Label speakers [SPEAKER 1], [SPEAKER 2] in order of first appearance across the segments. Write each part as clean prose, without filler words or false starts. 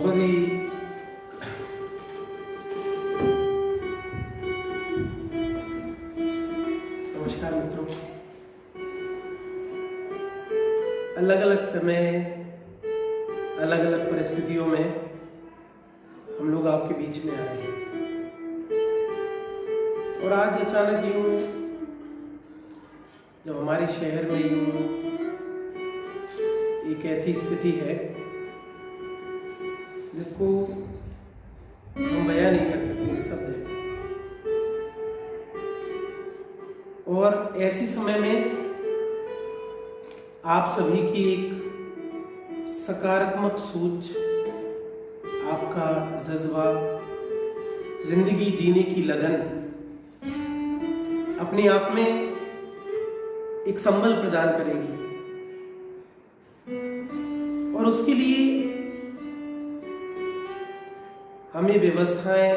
[SPEAKER 1] बहुत ही नमस्कार मित्रों। अलग अलग समय, अलग अलग परिस्थितियों में हम लोग आपके बीच में आए हैं और आज अचानक यूं जब हमारे शहर में यूं एक ऐसी स्थिति है जिसको हम बयां नहीं कर सकते शब्द है, और ऐसी समय में आप सभी की एक सकारात्मक सोच, आपका जज्बा, जिंदगी जीने की लगन अपने आप में एक संबल प्रदान करेगी। और उसके लिए हमें व्यवस्थाएं,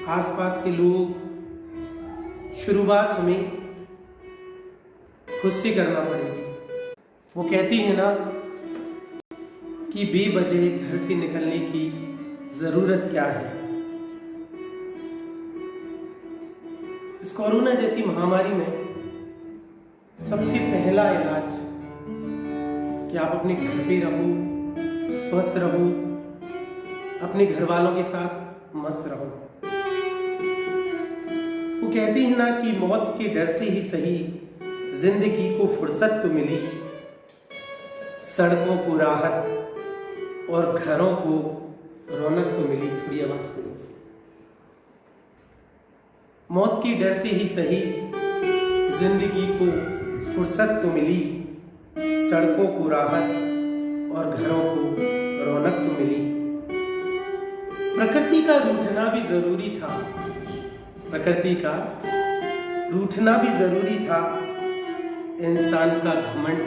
[SPEAKER 1] आसपास के लोग, शुरुआत हमें खुद से करना पड़ेगी। वो कहती है ना कि बेवजह घर से निकलने की जरूरत क्या है। इस कोरोना जैसी महामारी में सबसे पहला इलाज कि आप अपने घर पे रहो, स्वस्थ रहो, अपने घर वालों के साथ मस्त रहो। वो कहती है ना कि मौत के डर से ही सही जिंदगी को फुर्सत तो मिली, सड़कों को राहत और घरों को रौनक तो मिली। थोड़ी आवाज करो उसकी। मौत के डर से ही सही जिंदगी को फुर्सत तो मिली, सड़कों को राहत और घरों को रौनक तो मिली। प्रकृति का रूठना भी जरूरी था, प्रकृति का रूठना भी जरूरी था, इंसान का घमंड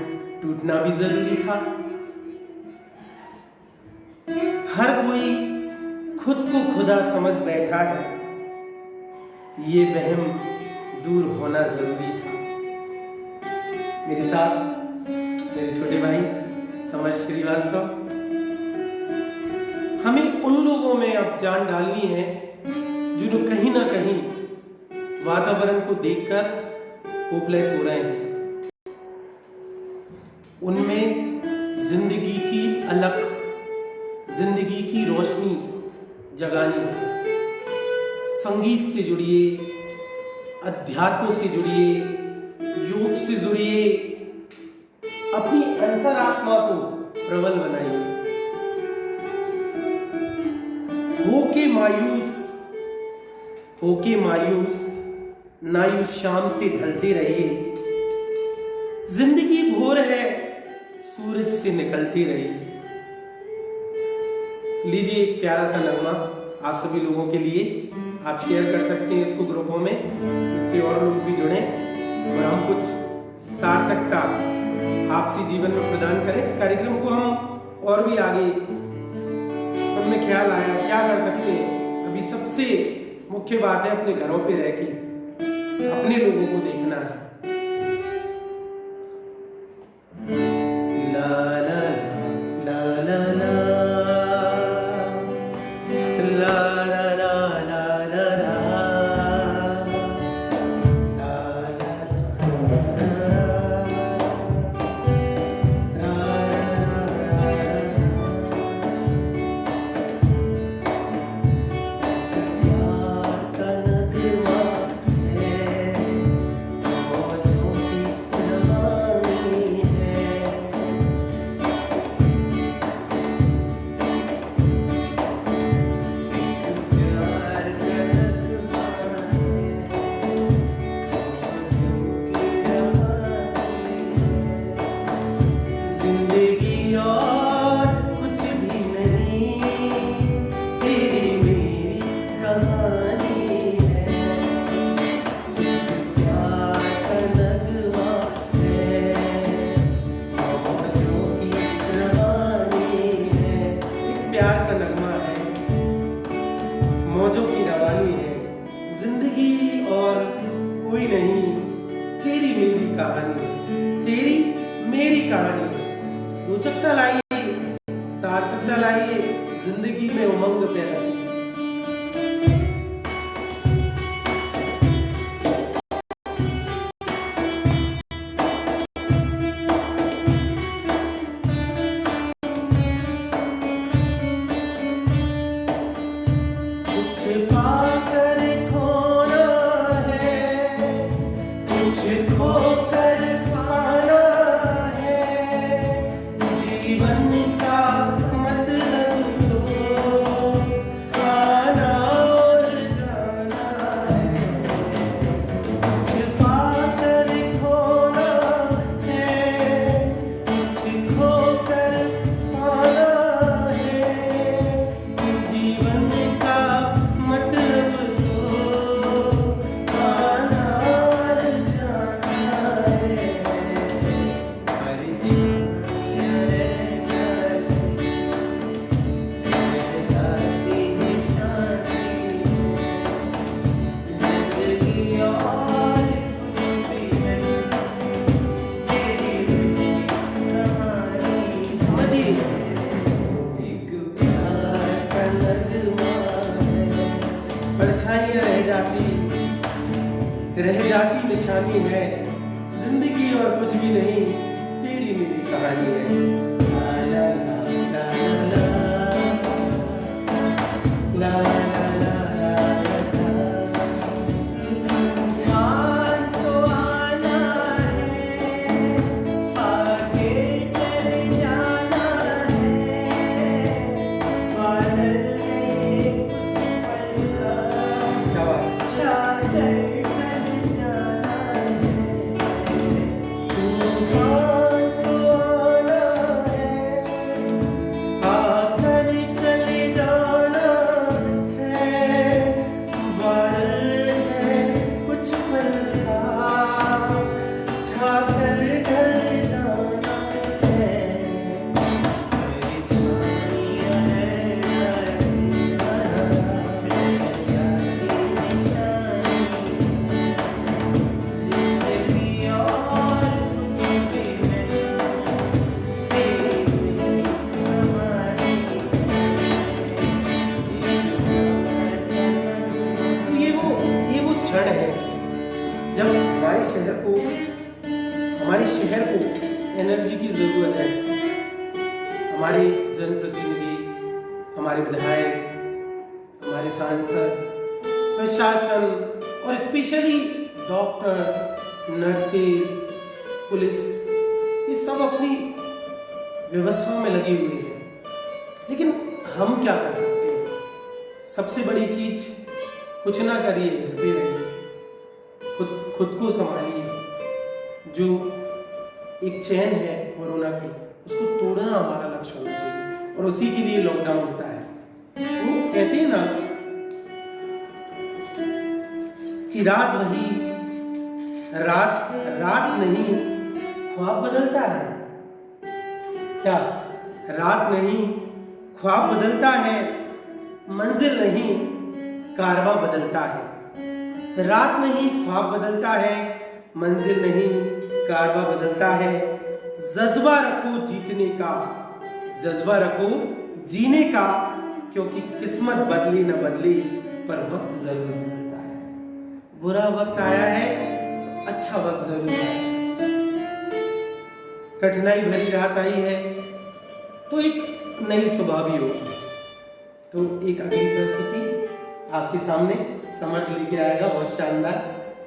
[SPEAKER 1] टूटना भी जरूरी था। हर कोई खुद को खुदा समझ बैठा है, ये वहम दूर होना जरूरी था। मेरे साथ मेरे छोटे भाई समर श्रीवास्तव, हमें उन लोगों में अब जान डालनी है जो कहीं ना कहीं वातावरण को देखकर होपलेस हो रहे हैं। उनमें जिंदगी की अलख, जिंदगी की रोशनी जगानी है। संगीत से जुड़िए, अध्यात्म से जुड़िए, योग से जुड़िए, अपनी अंतरात्मा को प्रबल बनाइए। होके मायूस नायूस शाम से ढलते रहिए। जिंदगी घोर है, सूरज से निकलते रहिए। लीजिए एक प्यारा सा नगमा आप सभी लोगों के लिए। आप शेयर कर सकते हैं इसको ग्रुपों में, इससे और लोग भी जुड़े और हम कुछ सार्थकता आपसी जीवन में प्रदान करें। इस कार्यक्रम को हम और भी आगे मन में ख्याल आया क्या कर सकते हैं। अभी सबसे मुख्य बात है अपने घरों पे रह के अपने लोगों को देखना है। ला ला ला ला ला कहानी, तेरी मेरी कहानी। रोचकता लाइए, सार्थकता लाइए, जिंदगी में उमंग पैदा कीजिए। परछाइयां रह जाती निशानी है, जिंदगी और कुछ भी नहीं, तेरी मेरी कहानी है। ला ला ला ला ला जब हमारे शहर को एनर्जी की जरूरत है। हमारे जनप्रतिनिधि, हमारे विधायक, हमारे सांसद, प्रशासन और स्पेशली डॉक्टर्स, नर्सेस, पुलिस, ये सब अपनी व्यवस्थाओं में लगे हुए हैं। लेकिन हम क्या कर सकते हैं? सबसे बड़ी चीज, कुछ ना करिए, घर पे रहिए, खुद को संभालिए। जो एक चैन है कोरोना की, उसको तोड़ना हमारा लक्ष्य होना चाहिए और उसी के लिए लॉकडाउन होता है। वो कहते हैं ना कि रात नहीं, ख्वाब बदलता है। क्या? रात नहीं, ख्वाब बदलता है, मंजिल नहीं, कारवां बदलता है। रात नहीं, ख्वाब बदलता है, मंजिल नहीं, कारवां बदलता है। जज्बा रखो जीतने का, जज्बा रखो जीने का, क्योंकि किस्मत बदले न बदले पर वक्त जरूर बदलता है। बुरा वक्त आया है तो अच्छा वक्त जरूर है। कठिनाई भरी रात आई है तो एक नई सुबह भी होगी। तो एक अगली प्रस्तुति आपके सामने समर्थ लेके आएगा, बहुत शानदार।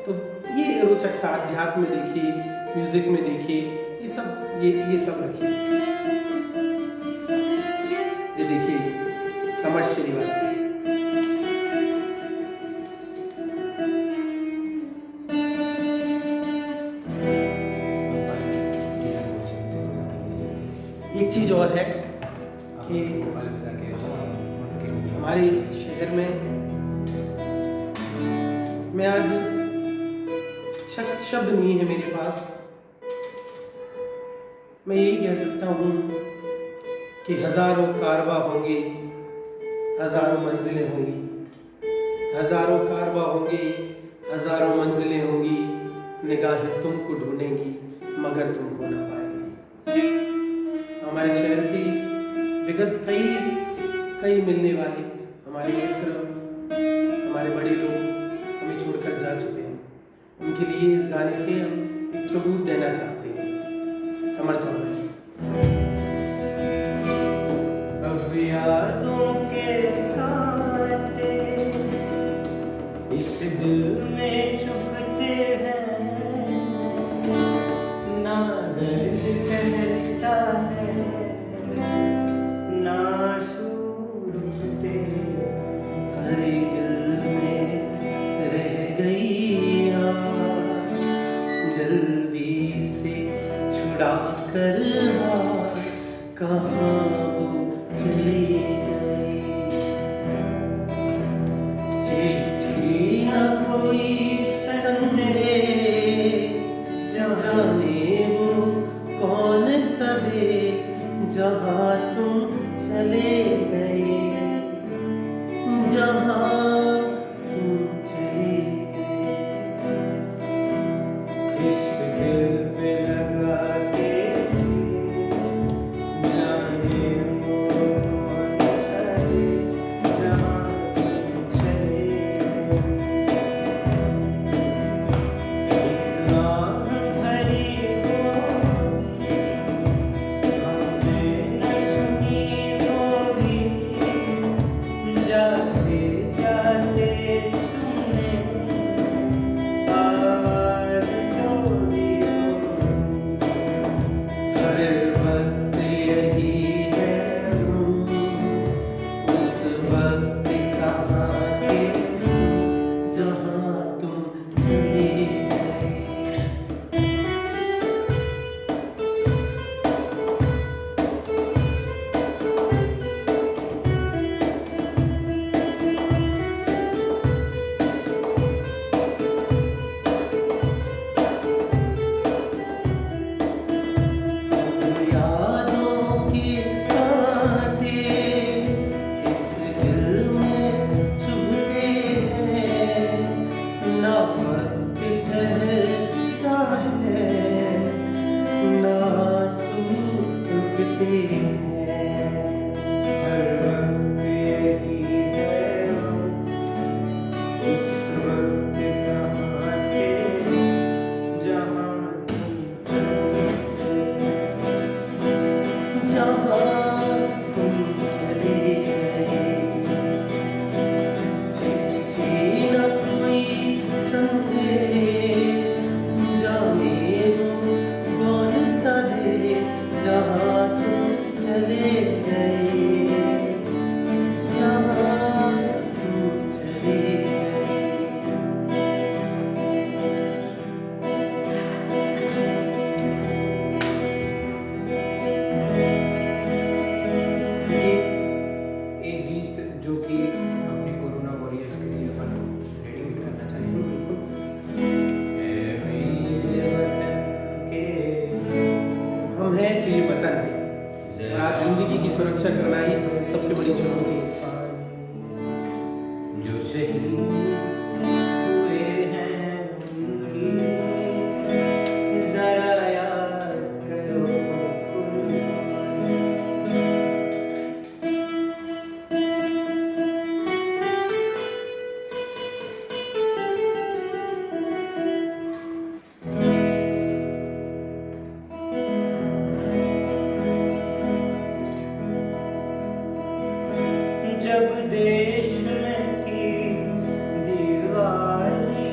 [SPEAKER 1] तो ये रोचकता अध्यात्म में देखिए, म्यूजिक में देखिए, ये सब रखिए। ये देखिए समर्थ श्रीवास्तव। एक चीज और है कि हमारे शहर में मैं आज शब्द नहीं है मेरे पास, मैं यही कह सकता हूँ कि हजारों कारवां होंगे, हजारों मंजिलें होंगी, हजारों कारवां होंगे, हजारों मंजिलें होंगी, निगाहें तुमको ढूंढेंगी मगर तुमको ना पाएंगी। हमारे शहर से विगत कई मिलने वाले हमारे मित्र, हमारे बड़े लोग हमें छोड़कर जा चुके हैं। उनके लिए इस गाने से हम एक ट्रिब्यूट देना चाहते हैं। समर्थन में
[SPEAKER 2] अब यादों के कांटे इस दिल में चुभते हैं, ना दर्द कहता है ना सूरते,
[SPEAKER 1] हरे दिल में रह गई आस, जल्दी से छुड़ा कर हाथ कहाँ वो चली गई। चिट्ठी न कोई संदेश, जाने वो कौन सा देश जहाँ तुम चले गए, जहाँ तुम चले गए।
[SPEAKER 2] इस दिल पे लगा के जाने वो कौन सा देश जहाँ तुम चले गए। एक आह भरी होगी हमने न सुनी होगी, जाते जाते तुमने आवाज़ छोड़ी होगी।
[SPEAKER 1] हर वक्त यही है उस वक्त कहाँ थे जहाँ तुम चले गए। यादों के कांटे इस दिल में चुभते हैं, ना वक्त ठहरता है ना सूखते हैं।
[SPEAKER 2] हर वक्त यही है उस वक्त कहाँ थे जहाँ तुम चले गए।
[SPEAKER 1] जहाँ तुम चले गए। चिट्ठी न कोई संदेश, जाने वो कौन सा देश जहाँ तुम चले गए, जहाँ तुम चले गए।
[SPEAKER 2] ये एक गीत जो कि अपने कोरोना वॉरियर्स के लिए अपन डेडिकेट करना चाहेंगे। ऐ मेरे वतन के
[SPEAKER 1] हम हैं तो ये वतन है, और आज जिंदगी की सुरक्षा करना ही सबसे बड़ी चुनौती है।
[SPEAKER 2] जो शहीद हुए हैं उनकी जरा याद करो जब देश में थी दिवाली,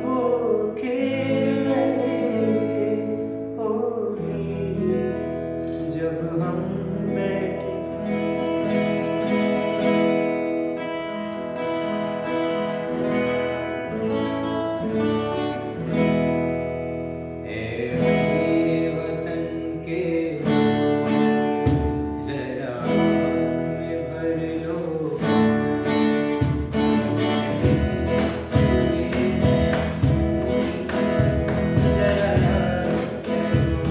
[SPEAKER 2] वो खेल रहे थे होली, जब हम बैठे ऐ मेरे वतन के जरा आँख में भर लो, जरा याद करो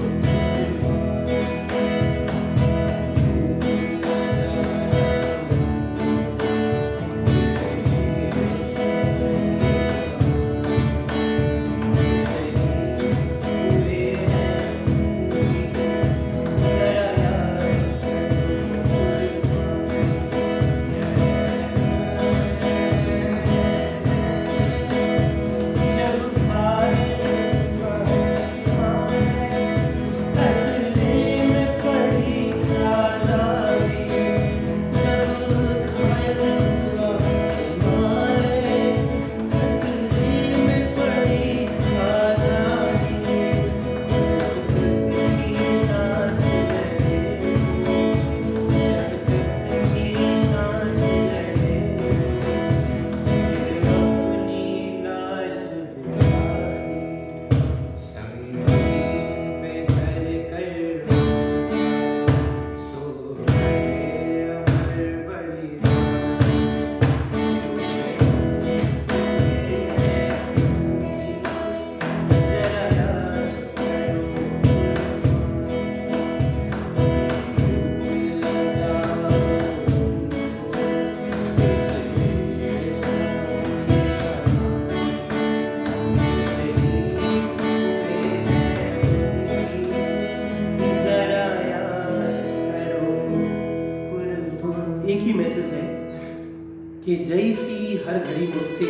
[SPEAKER 1] कि ज़ईफ़ी हर घड़ी मुझसे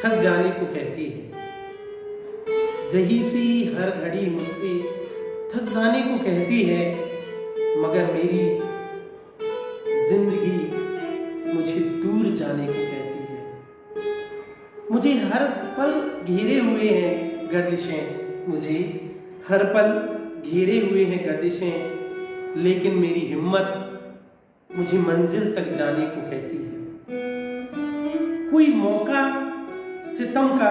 [SPEAKER 1] थक जाने को कहती है। ज़ईफ़ी हर घड़ी मुझसे थक जाने को कहती है, मगर मेरी जिंदगी मुझे दूर जाने को कहती है। मुझे हर पल घेरे हुए हैं गर्दिशें, मुझे हर पल घेरे हुए हैं गर्दिशें, लेकिन मेरी हिम्मत मुझे मंजिल तक जाने को कहती है। कोई मौका सितम का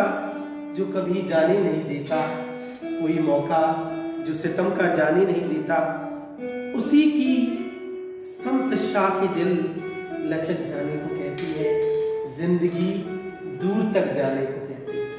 [SPEAKER 1] जो कभी जाने नहीं देता, कोई मौका जो सितम का जाने नहीं देता, उसी की समत शाखे दिल लचक जाने को कहती है, जिंदगी दूर तक जाने को कहती है।